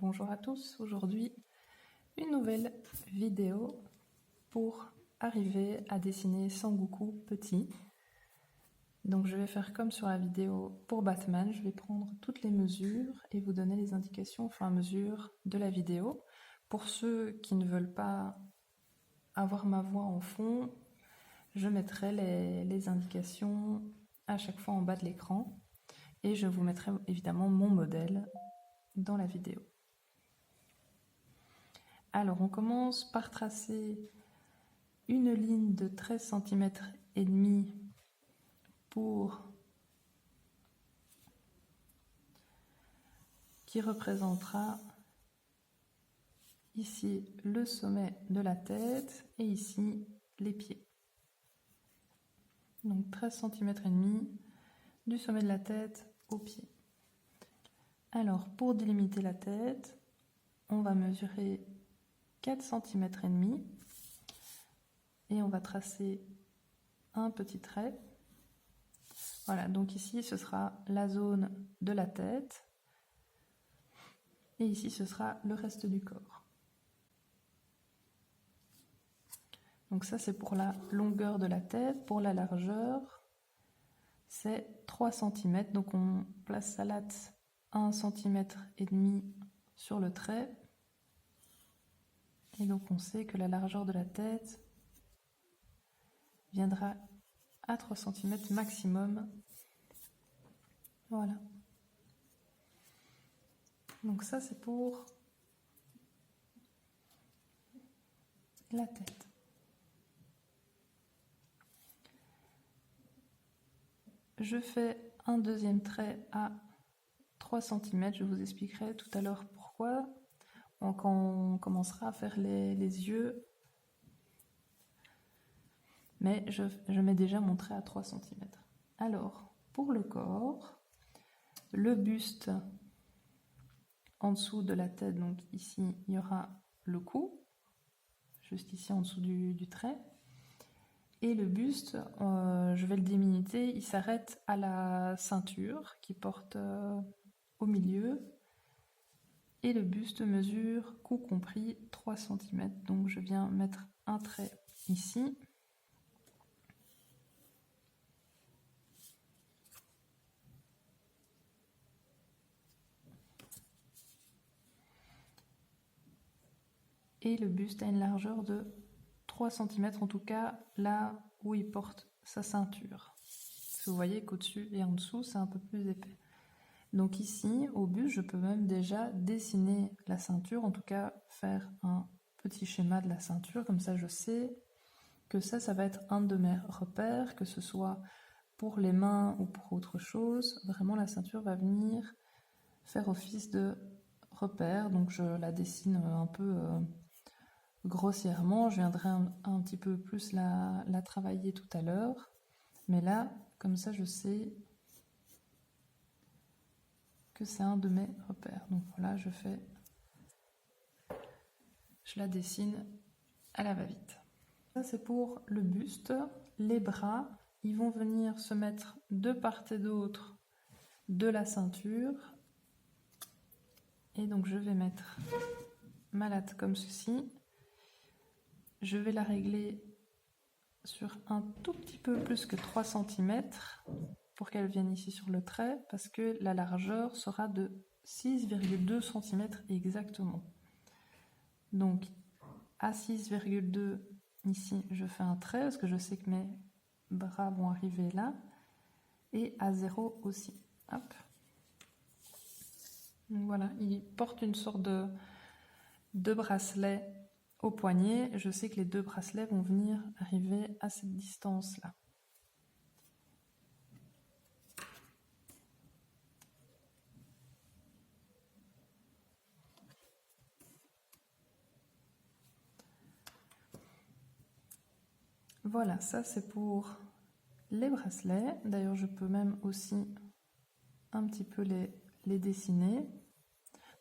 Bonjour à tous, aujourd'hui une nouvelle vidéo pour arriver à dessiner Sangoku petit. Donc je vais faire comme sur la vidéo pour Batman, je vais prendre toutes les mesures et vous donner les indications au fur et à mesure de la vidéo. Pour ceux qui ne veulent pas avoir ma voix en fond, je mettrai les indications à chaque fois en bas de l'écran et je vous mettrai évidemment mon modèle dans la vidéo. Alors on commence par tracer une ligne de 13 cm et demi qui représentera ici le sommet de la tête et ici les pieds. Donc 13 cm et demi du sommet de la tête aux pieds. Alors pour délimiter la tête, on va mesurer 4 cm et demi et on va tracer un petit trait. Voilà, donc ici ce sera la zone de la tête et ici ce sera le reste du corps. Donc ça c'est pour la longueur de la tête. Pour la largeur, c'est 3 cm. Donc on place sa latte 1 cm et demi sur le trait. Et donc on sait que la largeur de la tête viendra à 3 cm maximum. Voilà. Donc ça c'est pour la tête. Je fais un deuxième trait à 3 cm, je vous expliquerai tout à l'heure pourquoi. Quand on commencera à faire les yeux, mais je mets déjà mon trait à 3 cm. Alors, pour le corps, le buste en dessous de la tête, donc ici il y aura le cou, juste ici en dessous du trait. Et le buste, je vais le diminuer, il s'arrête à la ceinture qui porte au milieu. Et le buste mesure, cou compris, 3 cm. Donc je viens mettre un trait ici. Et le buste a une largeur de 3 cm, en tout cas là où il porte sa ceinture. Vous voyez qu'au-dessus et en dessous, c'est un peu plus épais. Donc ici, au buste, je peux même déjà dessiner la ceinture, en tout cas faire un petit schéma de la ceinture, comme ça je sais que ça va être un de mes repères, que ce soit pour les mains ou pour autre chose. Vraiment, la ceinture va venir faire office de repère, donc je la dessine un peu grossièrement. Je viendrai un petit peu plus la travailler tout à l'heure, mais là, comme ça, je sais que c'est un de mes repères. Donc voilà, je la dessine à la va-vite. Ça c'est pour le buste. Les bras, ils vont venir se mettre de part et d'autre de la ceinture. Et donc je vais mettre ma latte comme ceci. Je vais la régler sur un tout petit peu plus que 3 cm pour qu'elle vienne ici sur le trait, parce que la largeur sera de 6,2 cm exactement. Donc à 6,2 ici je fais un trait parce que je sais que mes bras vont arriver là, et à 0 aussi. Hop. Donc voilà, il porte une sorte de bracelet au poignet. Je sais que les deux bracelets vont venir arriver à cette distance là. Voilà, ça c'est pour les bracelets. D'ailleurs, je peux même aussi un petit peu les dessiner.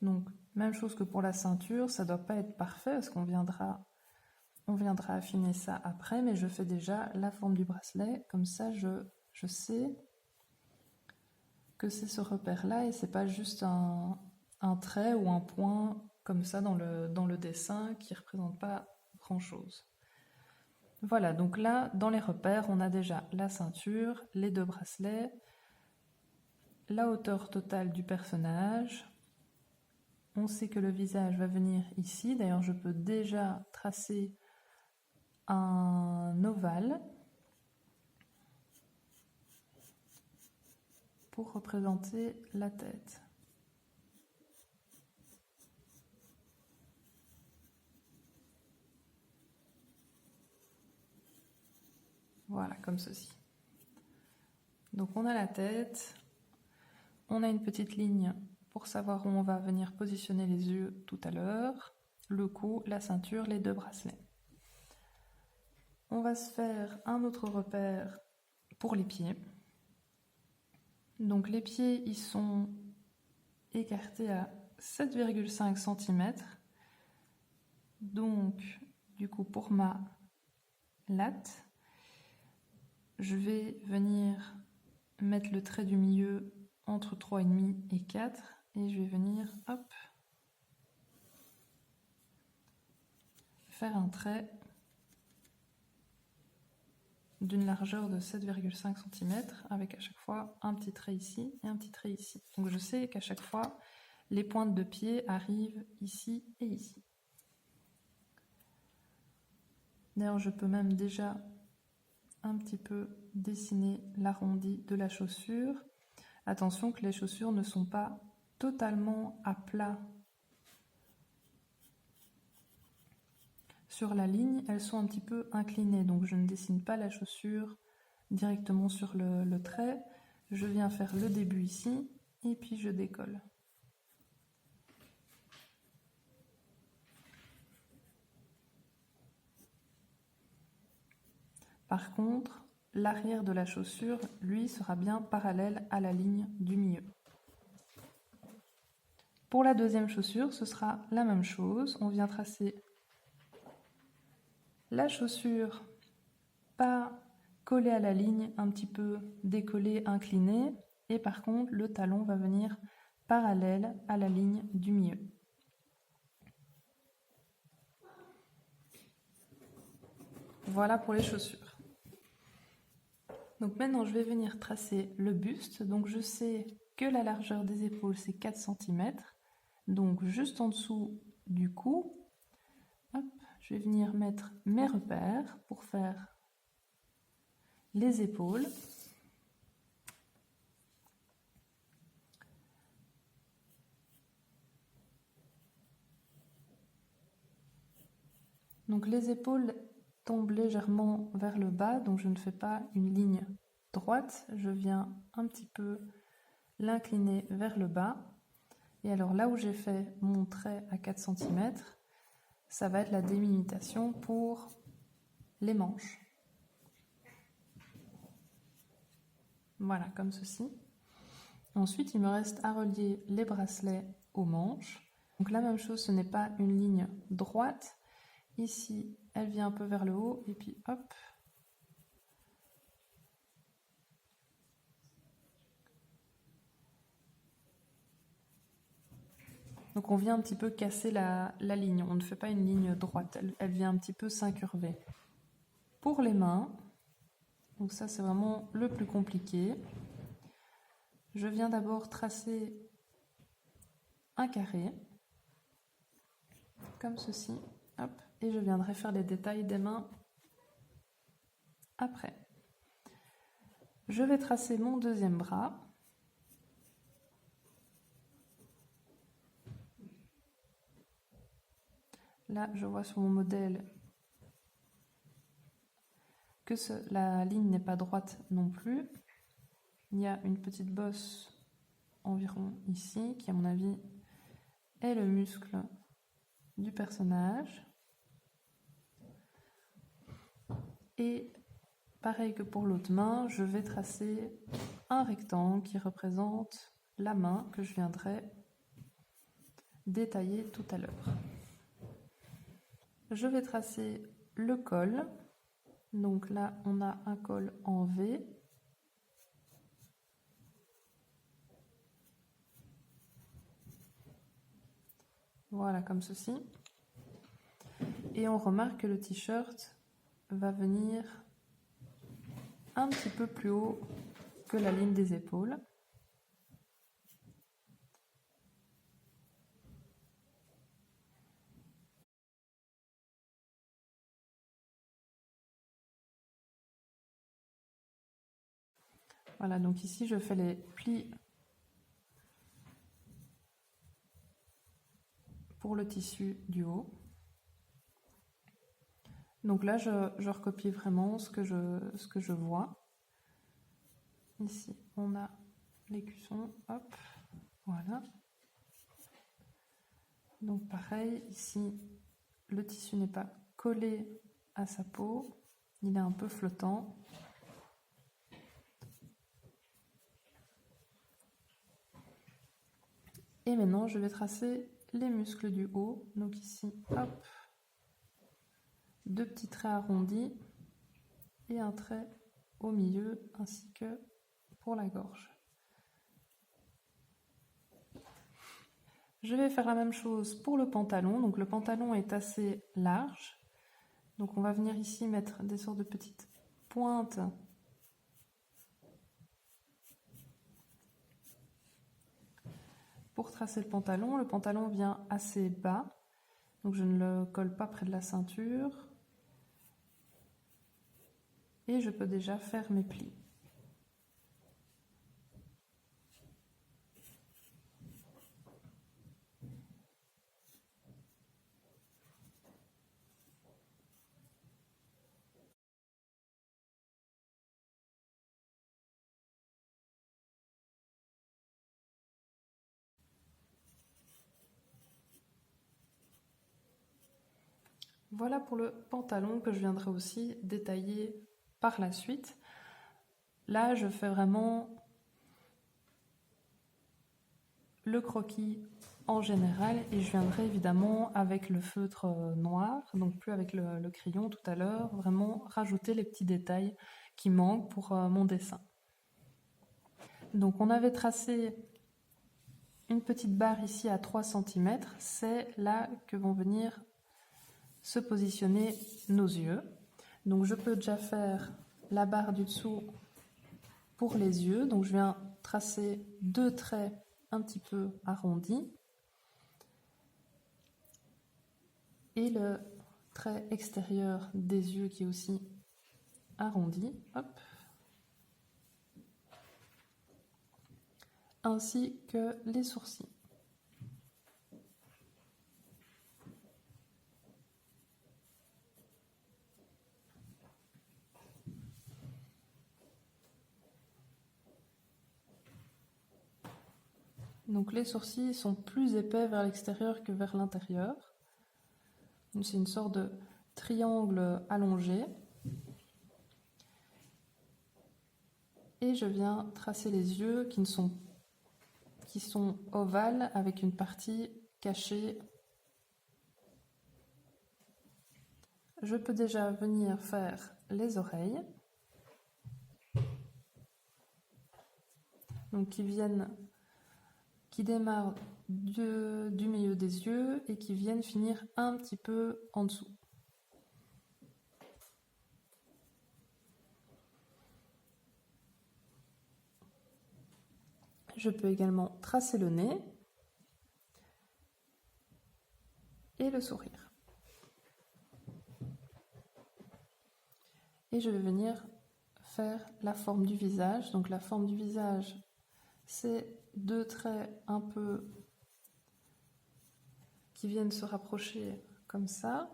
Donc, même chose que pour la ceinture, ça ne doit pas être parfait parce qu'on viendra affiner ça après, mais je fais déjà la forme du bracelet. Comme ça, je sais que c'est ce repère-là et c'est pas juste un un trait ou un point comme ça dans le dessin qui ne représente pas grand-chose. Voilà, donc là, dans les repères, on a déjà la ceinture, les 2 bracelets, la hauteur totale du personnage. On sait que le visage va venir ici. D'ailleurs, je peux déjà tracer un ovale pour représenter la tête. Voilà, comme ceci. Donc on a la tête, on a une petite ligne pour savoir où on va venir positionner les yeux tout à l'heure, le cou, la ceinture, les 2 bracelets. On va se faire un autre repère pour les pieds. Donc les pieds, ils sont écartés à 7,5 cm. Donc, du coup, pour ma latte, je vais venir mettre le trait du milieu entre 3,5 et 4 et je vais venir, hop, faire un trait d'une largeur de 7,5 cm avec à chaque fois un petit trait ici et un petit trait ici. Donc je sais qu'à chaque fois, les pointes de pied arrivent ici et ici. D'ailleurs, je peux même déjà un petit peu dessiner l'arrondi de la chaussure. Attention que les chaussures ne sont pas totalement à plat sur la ligne, elles sont un petit peu inclinées, donc je ne dessine pas la chaussure directement sur le trait. Je viens faire le début ici et puis je décolle. Par contre, l'arrière de la chaussure, lui, sera bien parallèle à la ligne du milieu. Pour la deuxième chaussure, ce sera la même chose. On vient tracer la chaussure pas collée à la ligne, un petit peu décollée, inclinée. Et par contre, le talon va venir parallèle à la ligne du milieu. Voilà pour les chaussures. Donc maintenant, je vais venir tracer le buste. Donc je sais que la largeur des épaules, c'est 4 cm. Donc juste en dessous du cou, hop, je vais venir mettre mes repères pour faire les épaules. Donc les épaules tombent légèrement vers le bas, donc je ne fais pas une ligne droite, je viens un petit peu l'incliner vers le bas. Et alors là où j'ai fait mon trait à 4 cm, ça va être la délimitation pour les manches. Voilà, comme ceci. Ensuite, il me reste à relier les bracelets aux manches. Donc la même chose, ce n'est pas une ligne droite. Ici, elle vient un peu vers le haut et puis hop. Donc on vient un petit peu casser la ligne. On ne fait pas une ligne droite, elle vient un petit peu s'incurver. Pour les mains, donc ça c'est vraiment le plus compliqué. Je viens d'abord tracer un carré, comme ceci, hop, et je viendrai faire les détails des mains après. Je vais tracer mon deuxième bras. Là, je vois sur mon modèle que la ligne n'est pas droite non plus. Il y a une petite bosse environ ici, qui à mon avis est le muscle du personnage. Et pareil que pour l'autre main, je vais tracer un rectangle qui représente la main que je viendrai détailler tout à l'heure. Je vais tracer le col. Donc là, on a un col en V. Voilà, comme ceci. Et on remarque que le t-shirt va venir un petit peu plus haut que la ligne des épaules. Voilà, donc ici je fais les plis pour le tissu du haut. Donc là, je recopie vraiment ce que je vois. Ici, on a l'écusson, hop, voilà. Donc pareil, ici, le tissu n'est pas collé à sa peau, il est un peu flottant. Et maintenant, je vais tracer les muscles du haut. Donc ici, hop, 2 petits traits arrondis et un trait au milieu, ainsi que pour la gorge. Je vais faire la même chose pour le pantalon. Donc le pantalon est assez large. Donc on va venir ici mettre des sortes de petites pointes pour tracer le pantalon. Le pantalon vient assez bas, donc je ne le colle pas près de la ceinture. Et je peux déjà faire mes plis. Voilà pour le pantalon que je viendrai aussi détailler par la suite. Là, je fais vraiment le croquis en général et je viendrai évidemment avec le feutre noir, donc plus avec le crayon tout à l'heure, vraiment rajouter les petits détails qui manquent pour mon dessin. Donc on avait tracé une petite barre ici à 3 cm, c'est là que vont venir se positionner nos yeux. Donc je peux déjà faire la barre du dessous pour les yeux. Donc je viens tracer 2 traits un petit peu arrondis. Et le trait extérieur des yeux qui est aussi arrondi. Hop. Ainsi que les sourcils. Donc les sourcils sont plus épais vers l'extérieur que vers l'intérieur. C'est une sorte de triangle allongé. Et je viens tracer les yeux qui sont ovales avec une partie cachée. Je peux déjà venir faire les oreilles. Donc qui démarrent du milieu des yeux et qui viennent finir un petit peu en dessous. Je peux également tracer le nez et le sourire. Et je vais venir faire la forme du visage. Donc la forme du visage, c'est 2 traits un peu qui viennent se rapprocher comme ça,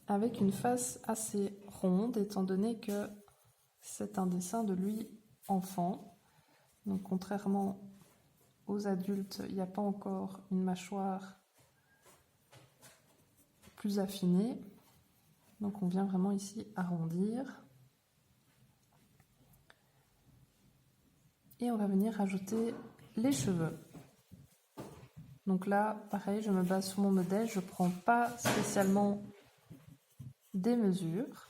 avec une face assez ronde, étant donné que c'est un dessin de lui enfant. Donc contrairement aux adultes, il n'y a pas encore une mâchoire plus affinée. Donc on vient vraiment ici arrondir. Et on va venir rajouter les cheveux. Donc là, pareil, je me base sur mon modèle, je ne prends pas spécialement des mesures.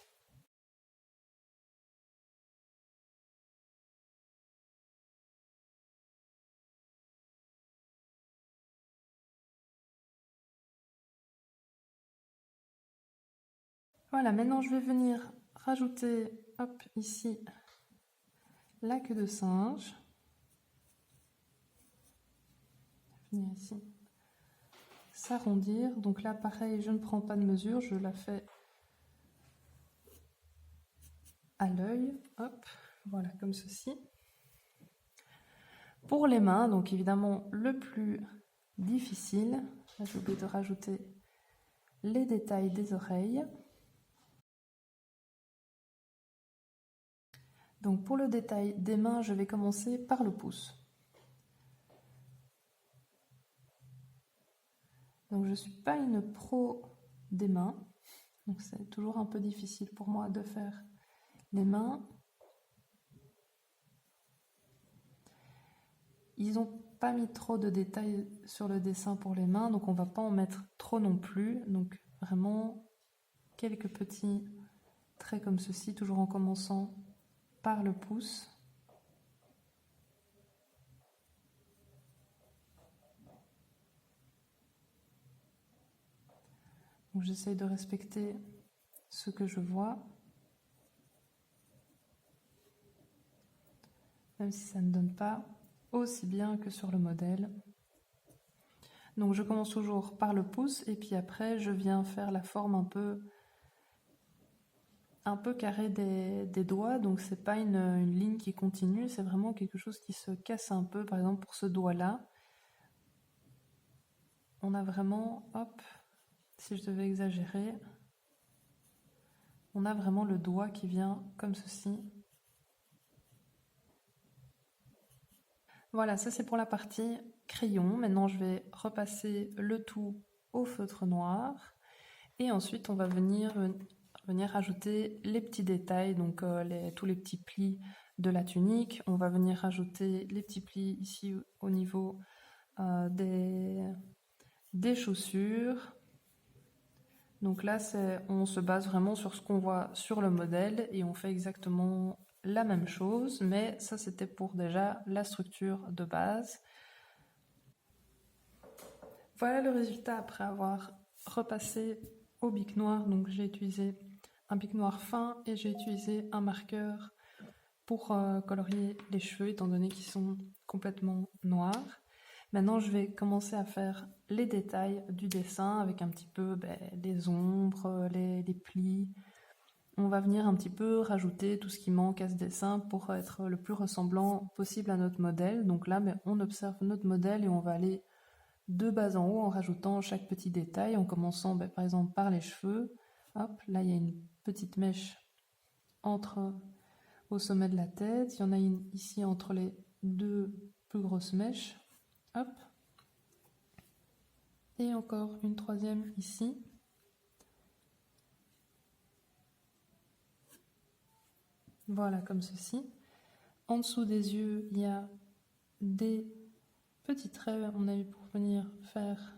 Voilà, maintenant je vais venir rajouter, hop, ici, la queue de singe. Venir ici, s'arrondir. Donc là, pareil, je ne prends pas de mesure, je la fais à l'œil, hop, voilà, comme ceci. Pour les mains, donc évidemment le plus difficile, j'ai oublié de rajouter les détails des oreilles. Donc pour le détail des mains, je vais commencer par le pouce. Donc je ne suis pas une pro des mains, donc c'est toujours un peu difficile pour moi de faire les mains. Ils n'ont pas mis trop de détails sur le dessin pour les mains, donc on ne va pas en mettre trop non plus. Donc vraiment quelques petits traits comme ceci, toujours en commençant par le pouce. Donc j'essaye de respecter ce que je vois, même si ça ne donne pas aussi bien que sur le modèle. Donc je commence toujours par le pouce et puis après je viens faire la forme un peu carrée des doigts. Donc c'est pas une ligne qui continue, c'est vraiment quelque chose qui se casse un peu. Par exemple pour ce doigt là, on a vraiment, hop, si je devais exagérer, on a vraiment le doigt qui vient comme ceci. Voilà, ça c'est pour la partie crayon. Maintenant je vais repasser le tout au feutre noir et ensuite on va venir rajouter les petits détails, donc tous les petits plis de la tunique. On va venir rajouter les petits plis ici au niveau des chaussures. Donc là on se base vraiment sur ce qu'on voit sur le modèle et on fait exactement la même chose, mais ça c'était pour déjà la structure de base. Voilà le résultat après avoir repassé au bic noir. Donc j'ai utilisé un bic noir fin et j'ai utilisé un marqueur pour colorier les cheveux étant donné qu'ils sont complètement noirs. Maintenant je vais commencer à faire les détails du dessin avec un petit peu les ombres, les plis. On va venir un petit peu rajouter tout ce qui manque à ce dessin pour être le plus ressemblant possible à notre modèle. Donc là on observe notre modèle et on va aller de bas en haut en rajoutant chaque petit détail, en commençant par exemple par les cheveux. Hop, là il y a une petite mèche au sommet de la tête, il y en a une ici entre les deux plus grosses mèches. Hop. Et encore une troisième ici. Voilà, comme ceci. En dessous des yeux, il y a des petits traits, on a eu pour venir faire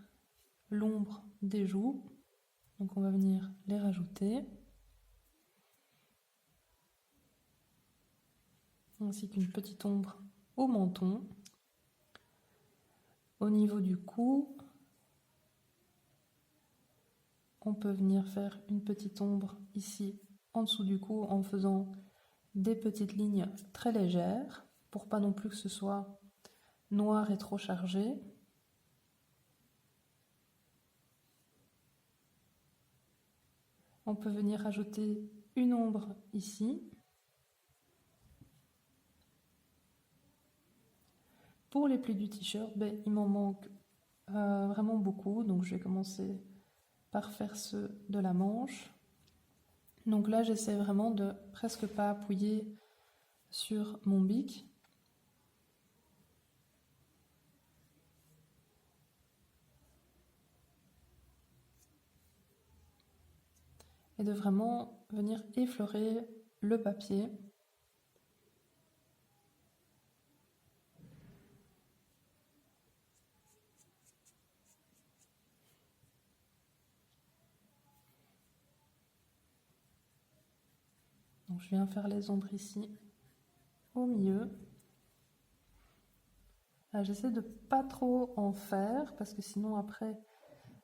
l'ombre des joues. Donc on va venir les rajouter. Ainsi qu'une petite ombre au menton. Au niveau du cou, on peut venir faire une petite ombre ici en dessous du cou en faisant des petites lignes très légères pour pas non plus que ce soit noir et trop chargé. On peut venir ajouter une ombre ici. Pour les plis du t-shirt, il m'en manque vraiment beaucoup, donc je vais commencer par faire ceux de la manche. Donc là, j'essaie vraiment de presque pas appuyer sur mon bic. Et de vraiment venir effleurer le papier. Donc je viens faire les ombres ici, au milieu. J'essaie de pas trop en faire, parce que sinon après,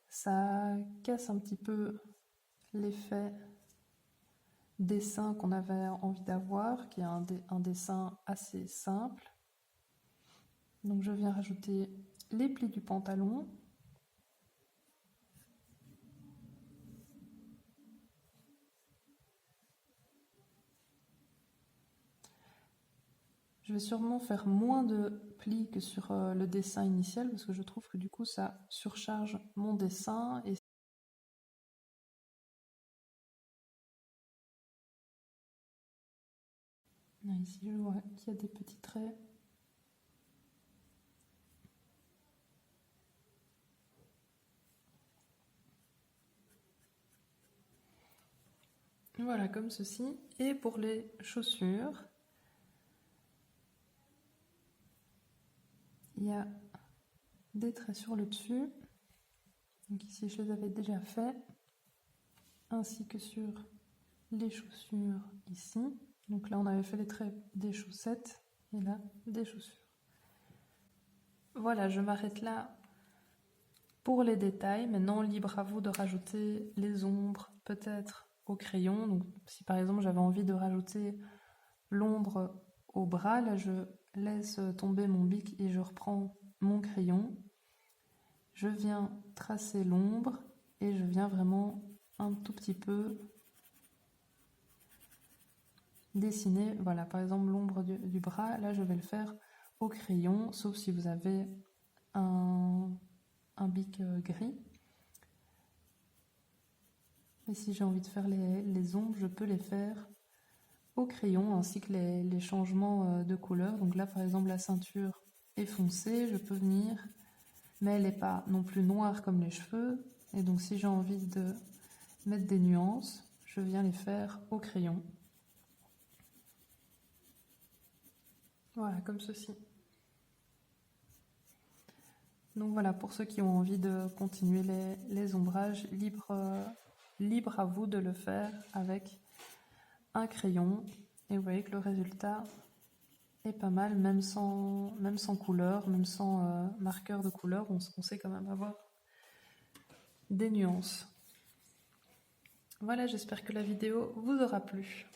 ça casse un petit peu l'effet dessin qu'on avait envie d'avoir, qui est un dessin assez simple. Donc je viens rajouter les plis du pantalon. Je vais sûrement faire moins de plis que sur le dessin initial parce que je trouve que du coup ça surcharge mon dessin. Et ici je vois qu'il y a des petits traits. Voilà, comme ceci. Et pour les chaussures, il y a des traits sur le dessus. Donc ici, je les avais déjà faits, ainsi que sur les chaussures ici. Donc là, on avait fait les traits des chaussettes et là, des chaussures. Voilà, je m'arrête là pour les détails. Maintenant, libre à vous de rajouter les ombres, peut-être au crayon. Donc si par exemple, j'avais envie de rajouter l'ombre au bras, là, je laisse tomber mon bic et je reprends mon crayon. Je viens tracer l'ombre et je viens vraiment un tout petit peu dessiner, voilà, par exemple l'ombre du bras, là je vais le faire au crayon, sauf si vous avez un bic gris. Et si j'ai envie de faire les ombres, je peux les faire au crayon, ainsi que les changements de couleur. Donc là par exemple la ceinture est foncée, je peux venir, mais elle n'est pas non plus noire comme les cheveux, et donc si j'ai envie de mettre des nuances, je viens les faire au crayon. Voilà, comme ceci. Donc voilà, pour ceux qui ont envie de continuer les ombrages, libre à vous de le faire avec un crayon. Et vous voyez que le résultat est pas mal, même sans couleur, même sans marqueur de couleur, on sait quand même avoir des nuances. Voilà, j'espère que la vidéo vous aura plu.